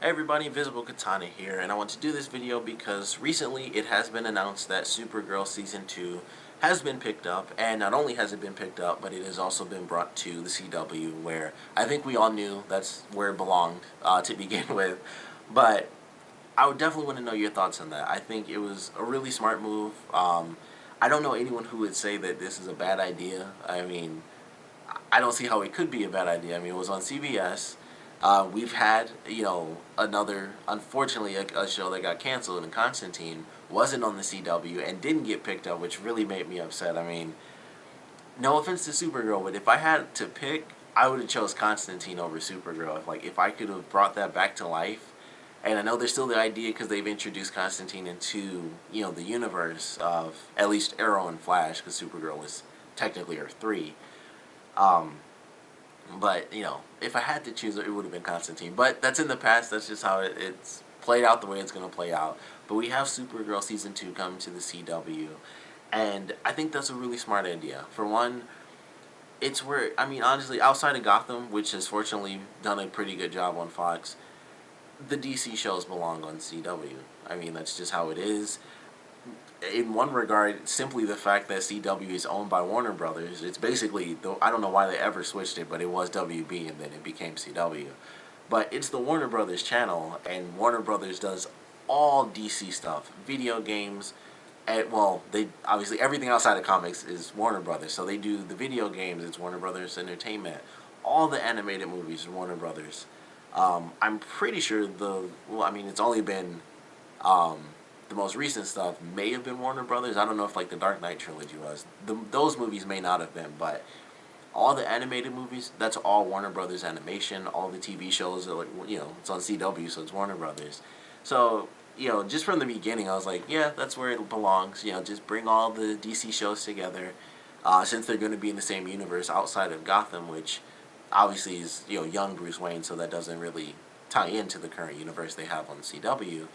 Hey everybody, Invisiblekatana here, and I want to do this video because recently it has been announced that Supergirl Season 2 has been picked up, and not only has it been picked up, but it has also been brought to the CW, where I think we all knew that's where it belonged to begin with, but I would definitely want to know your thoughts on that. I think it was a really smart move. I don't know anyone who would say that this is a bad idea. I mean, I don't see how it could be a bad idea. I mean, it was on CBS. We've had, another, unfortunately, a show that got canceled, and Constantine wasn't on the CW and didn't get picked up, which really made me upset. I mean, no offense to Supergirl, but if I had to pick, I would have chose Constantine over Supergirl. If I could have brought that back to life, and I know there's still the idea because they've introduced Constantine into, the universe of at least Arrow and Flash, because Supergirl was technically Earth 3. But, if I had to choose, it would have been Constantine. But that's in the past. That's just how it's played out the way it's going to play out. But we have Supergirl Season 2 coming to the CW. And I think that's a really smart idea. For one, it's where, I mean, honestly, outside of Gotham, which has fortunately done a pretty good job on Fox, the DC shows belong on CW. I mean, that's just how it is. In one regard, simply the fact that CW is owned by Warner Brothers, it's basically, I don't know why they ever switched it, but it was WB and then it became CW. But it's the Warner Brothers channel, and Warner Brothers does all DC stuff. Video games, and, well, they obviously, everything outside of comics is Warner Brothers. So they do the video games, it's Warner Brothers Entertainment. All the animated movies are Warner Brothers. I'm pretty sure it's only been, the most recent stuff may have been Warner Brothers. I don't know if the Dark Knight trilogy was. Those movies may not have been, but all the animated movies, that's all Warner Brothers Animation. All the TV shows are it's on CW, so it's Warner Brothers. So, just from the beginning, I was like, yeah, that's where it belongs. Just bring all the DC shows together, since they're going to be in the same universe outside of Gotham, which obviously is, young Bruce Wayne, so that doesn't really tie into the current universe they have on CW.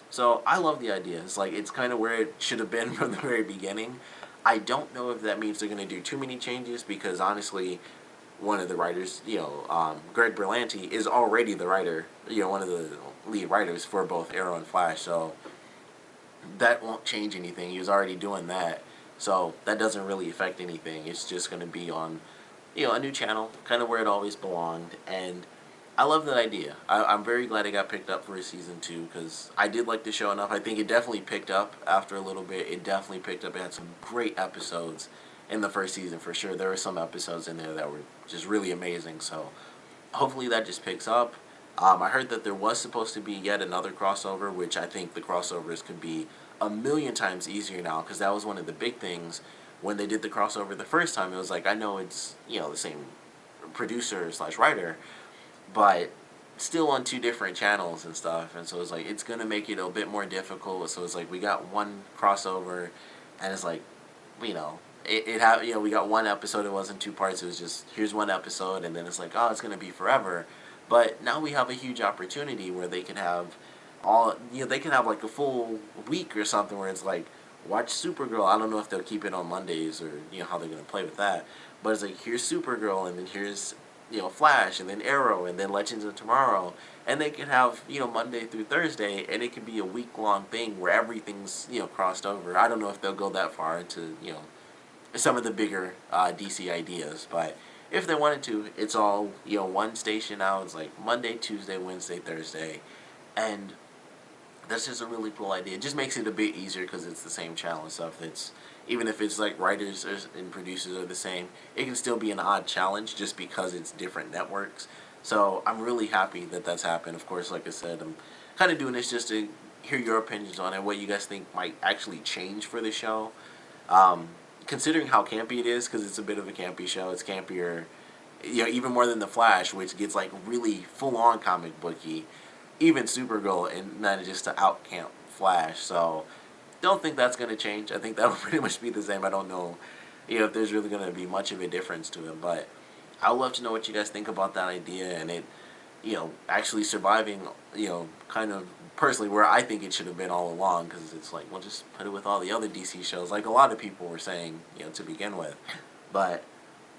So I love the idea. It's kind of where it should have been from the very beginning. I don't know if that means they're going to do too many changes, because honestly, one of the writers, Greg Berlanti, is already the writer, one of the lead writers for both Arrow and Flash. So that won't change anything. He was already doing that. So that doesn't really affect anything. It's just going to be on, a new channel, kind of where it always belonged. And I love that idea. I'm very glad it got picked up for a Season 2, because I did like the show enough. I think it definitely picked up after a little bit. It definitely picked up. It had some great episodes in the first season, for sure. There were some episodes in there that were just really amazing, so hopefully that just picks up. I heard that there was supposed to be yet another crossover, which I think the crossovers could be a million times easier now, because that was one of the big things when they did the crossover the first time. It was I know it's, the same producer / writer, but still on two different channels and stuff, and so it's it's gonna make it a bit more difficult. So it's we got one crossover, and it's we got one episode. It wasn't two parts. It was just, here's one episode, and then it's oh, it's gonna be forever. But now we have a huge opportunity where they can have they can have a full week or something where it's watch Supergirl. I don't know if they'll keep it on Mondays, or how they're gonna play with that, but it's here's Supergirl, and then here's Flash, and then Arrow, and then Legends of Tomorrow, and they can have, Monday through Thursday, and it can be a week-long thing where everything's, crossed over. I don't know if they'll go that far into, some of the bigger DC ideas, but if they wanted to, it's all, one station now. It's Monday, Tuesday, Wednesday, Thursday, and that's just a really cool idea. It just makes it a bit easier because it's the same channel and stuff. Even if it's writers and producers are the same, it can still be an odd challenge just because it's different networks. So I'm really happy that that's happened. Of course, like I said, I'm kind of doing this just to hear your opinions on it, what you guys think might actually change for the show. Considering how campy it is, because it's a bit of a campy show. It's campier, even more than The Flash, which gets really full-on comic booky. Even Supergirl, and not just to out-camp Flash. So don't think that's going to change. I think that will pretty much be the same. I don't know, if there's really going to be much of a difference to it, but I'd love to know what you guys think about that idea, and it, actually surviving, kind of personally where I think it should have been all along, because it's well, just put it with all the other DC shows, like a lot of people were saying, to begin with. But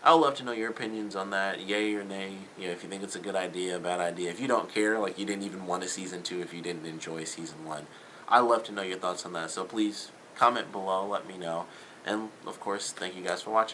I would love to know your opinions on that, yay or nay. You know, if you think it's a good idea, a bad idea. If you don't care, like you didn't even want a season 2, if you didn't enjoy season 1, I'd love to know your thoughts on that. So please comment below, let me know. And of course, thank you guys for watching.